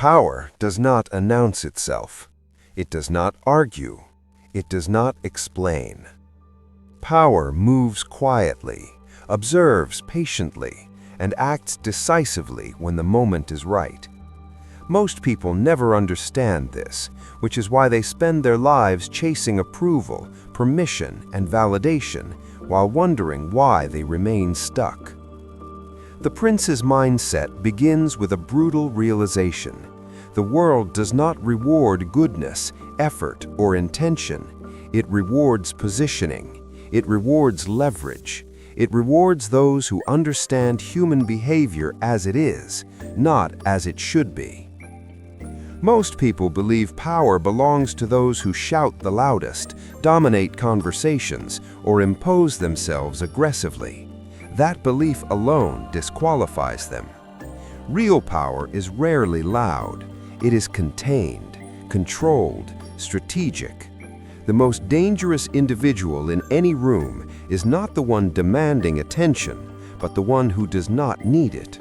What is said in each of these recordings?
Power does not announce itself. It does not argue. It does not explain. Power moves quietly, observes patiently, and acts decisively when the moment is right. Most people never understand this, which is why they spend their lives chasing approval, permission, and validation, while wondering why they remain stuck. The prince's mindset begins with a brutal realization. The world does not reward goodness, effort, or intention. It rewards positioning. It rewards leverage. It rewards those who understand human behavior as it is, not as it should be. Most people believe power belongs to those who shout the loudest, dominate conversations, or impose themselves aggressively. That belief alone disqualifies them. Real power is rarely loud. It is contained, controlled, strategic. The most dangerous individual in any room is not the one demanding attention, but the one who does not need it.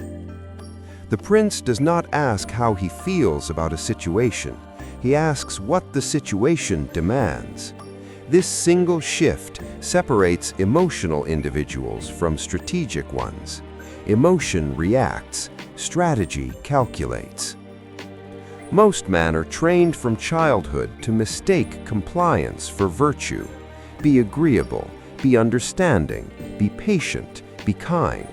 The prince does not ask how he feels about a situation. He asks what the situation demands. This single shift separates emotional individuals from strategic ones. Emotion reacts, strategy calculates. Most men are trained from childhood to mistake compliance for virtue. Be agreeable, be understanding, be patient, be kind.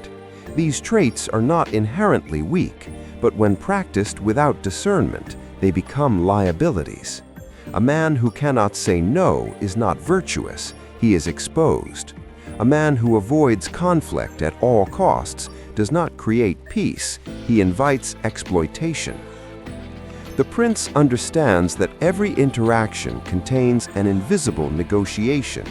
These traits are not inherently weak, but when practiced without discernment, they become liabilities. A man who cannot say no is not virtuous, he is exposed. A man who avoids conflict at all costs does not create peace, he invites exploitation. The prince understands that every interaction contains an invisible negotiation.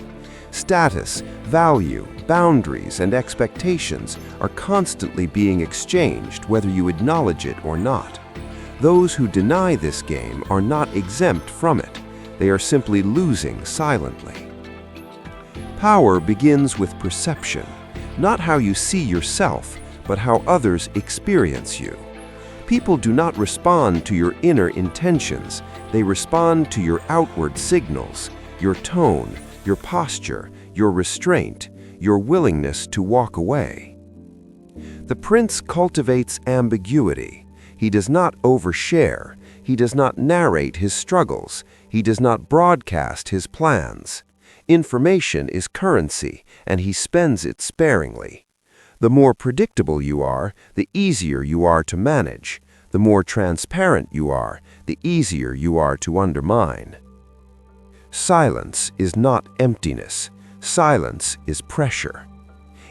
Status, value, boundaries, and expectations are constantly being exchanged whether you acknowledge it or not. Those who deny this game are not exempt from it. They are simply losing silently. Power begins with perception, not how you see yourself, but how others experience you. People do not respond to your inner intentions. They respond to your outward signals, your tone, your posture, your restraint, your willingness to walk away. The prince cultivates ambiguity. He does not overshare. He does not narrate his struggles. He does not broadcast his plans. Information is currency, and he spends it sparingly. The more predictable you are, the easier you are to manage. The more transparent you are, the easier you are to undermine. Silence is not emptiness. Silence is pressure.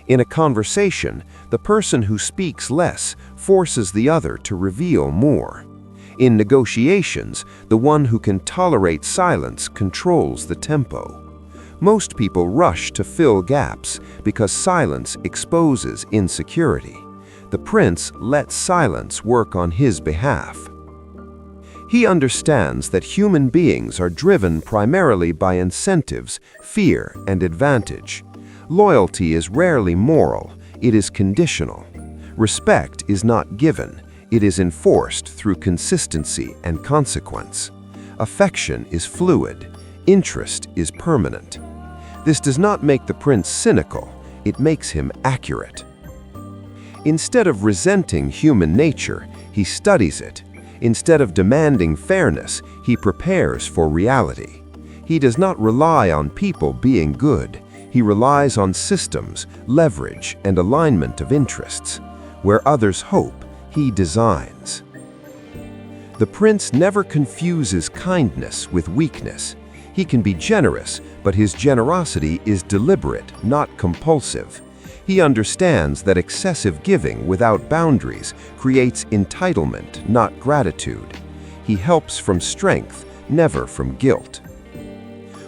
In a conversation, the person who speaks less forces the other to reveal more. In negotiations, the one who can tolerate silence controls the tempo. Most people rush to fill gaps because silence exposes insecurity. The prince lets silence work on his behalf. He understands that human beings are driven primarily by incentives, fear, and advantage. Loyalty is rarely moral, it is conditional. Respect is not given, it is enforced through consistency and consequence. Affection is fluid, interest is permanent. This does not make the prince cynical, it makes him accurate. Instead of resenting human nature, he studies it. Instead of demanding fairness, he prepares for reality. He does not rely on people being good. He relies on systems, leverage, and alignment of interests. Where others hope, he designs. The prince never confuses kindness with weakness. He can be generous, but his generosity is deliberate, not compulsive. He understands that excessive giving without boundaries creates entitlement, not gratitude. He helps from strength, never from guilt.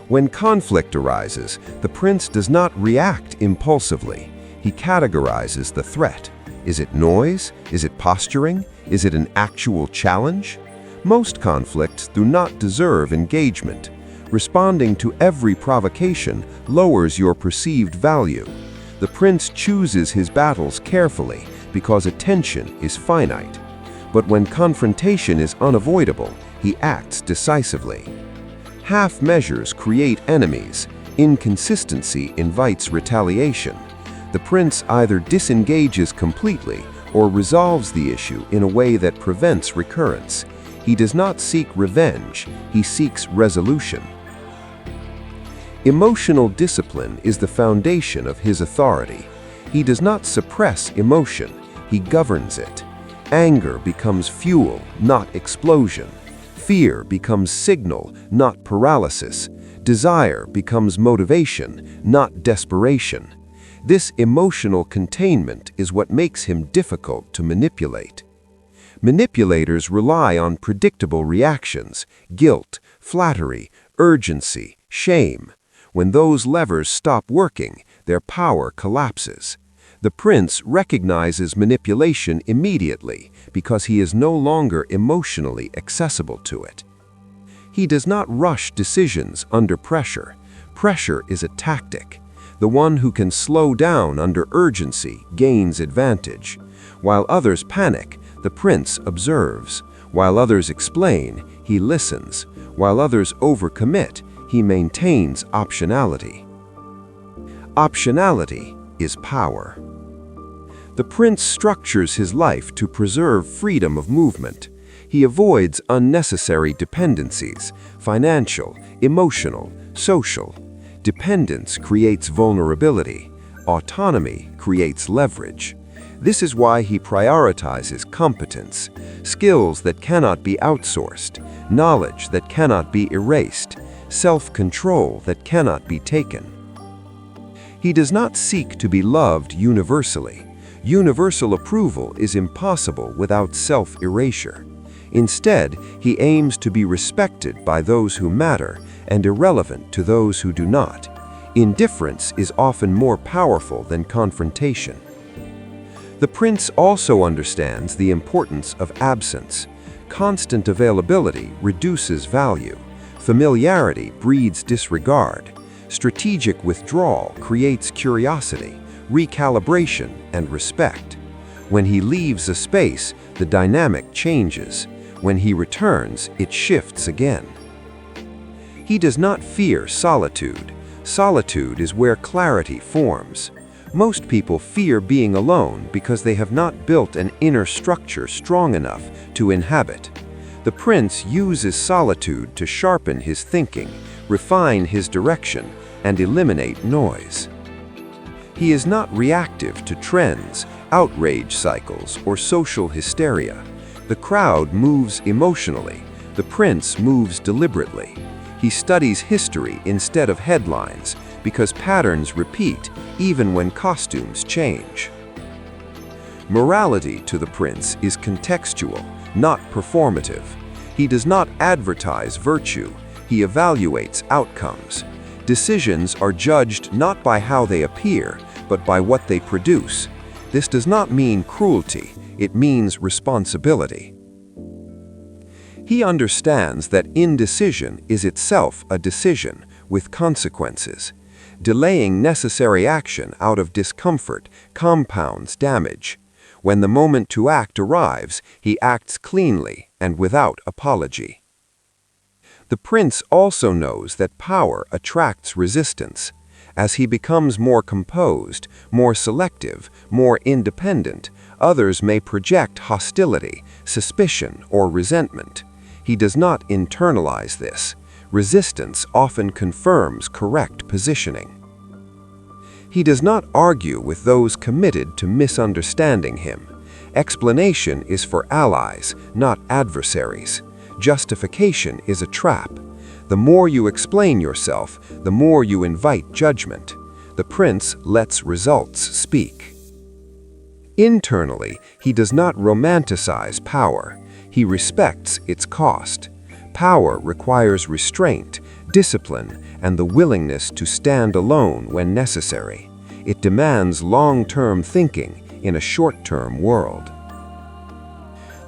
When conflict arises, the prince does not react impulsively. He categorizes the threat. Is it noise? Is it posturing? Is it an actual challenge? Most conflicts do not deserve engagement. Responding to every provocation lowers your perceived value. The prince chooses his battles carefully because attention is finite. But when confrontation is unavoidable, he acts decisively. Half measures create enemies. Inconsistency invites retaliation. The prince either disengages completely or resolves the issue in a way that prevents recurrence. He does not seek revenge, he seeks resolution. Emotional discipline is the foundation of his authority. He does not suppress emotion, he governs it. Anger becomes fuel, not explosion. Fear becomes signal, not paralysis. Desire becomes motivation, not desperation. This emotional containment is what makes him difficult to manipulate. Manipulators rely on predictable reactions: guilt, flattery, urgency, shame. When those levers stop working, their power collapses. The prince recognizes manipulation immediately because he is no longer emotionally accessible to it. He does not rush decisions under pressure. Pressure is a tactic. The one who can slow down under urgency gains advantage. While others panic, the prince observes. While others explain, he listens. While others overcommit, he maintains optionality. Optionality is power. The prince structures his life to preserve freedom of movement. He avoids unnecessary dependencies: financial, emotional, social. Dependence creates vulnerability. Autonomy creates leverage. This is why he prioritizes competence, skills that cannot be outsourced, knowledge that cannot be erased, self-control that cannot be taken. He does not seek to be loved universally. Universal approval is impossible without self-erasure. Instead, he aims to be respected by those who matter and irrelevant to those who do not. Indifference is often more powerful than confrontation. The prince also understands the importance of absence. Constant availability reduces value. Familiarity breeds disregard. Strategic withdrawal creates curiosity, recalibration, and respect. When he leaves a space, the dynamic changes. When he returns, it shifts again. He does not fear solitude. Solitude is where clarity forms. Most people fear being alone because they have not built an inner structure strong enough to inhabit. The prince uses solitude to sharpen his thinking, refine his direction, and eliminate noise. He is not reactive to trends, outrage cycles, or social hysteria. The crowd moves emotionally. The prince moves deliberately. He studies history instead of headlines because patterns repeat even when costumes change. Morality to the prince is contextual, not performative. He does not advertise virtue. He evaluates outcomes. Decisions are judged not by how they appear, but by what they produce. This does not mean cruelty. It means responsibility. He understands that indecision is itself a decision with consequences. Delaying necessary action out of discomfort compounds damage. When the moment to act arrives, he acts cleanly and without apology. The prince also knows that power attracts resistance. As he becomes more composed, more selective, more independent, others may project hostility, suspicion, or resentment. He does not internalize this. Resistance often confirms correct positioning. He does not argue with those committed to misunderstanding him. Explanation is for allies, not adversaries. Justification is a trap. The more you explain yourself, the more you invite judgment. The prince lets results speak. Internally, he does not romanticize power. He respects its cost. Power requires restraint, discipline, and the willingness to stand alone when necessary. It demands long-term thinking in a short-term world.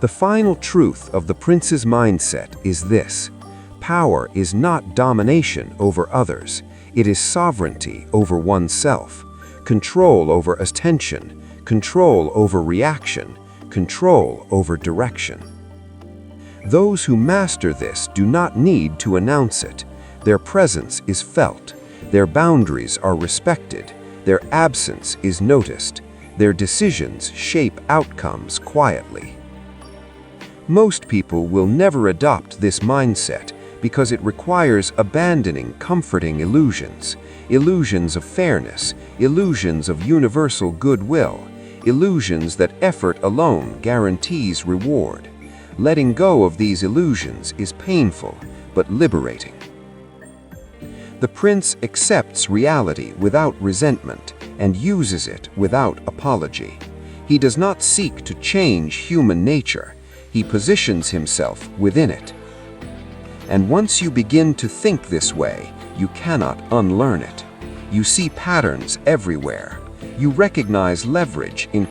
The final truth of the prince's mindset is this: power is not domination over others. It is sovereignty over oneself, control over attention, control over reaction, control over direction. Those who master this do not need to announce it. Their presence is felt. Their boundaries are respected. Their absence is noticed. Their decisions shape outcomes quietly. Most people will never adopt this mindset because it requires abandoning comforting illusions, illusions of fairness, illusions of universal goodwill, illusions that effort alone guarantees reward. Letting go of these illusions is painful but liberating. The prince accepts reality without resentment and uses it without apology. He does not seek to change human nature. He positions himself within it. And once you begin to think this way, you cannot unlearn it. You see patterns everywhere. You recognize leverage in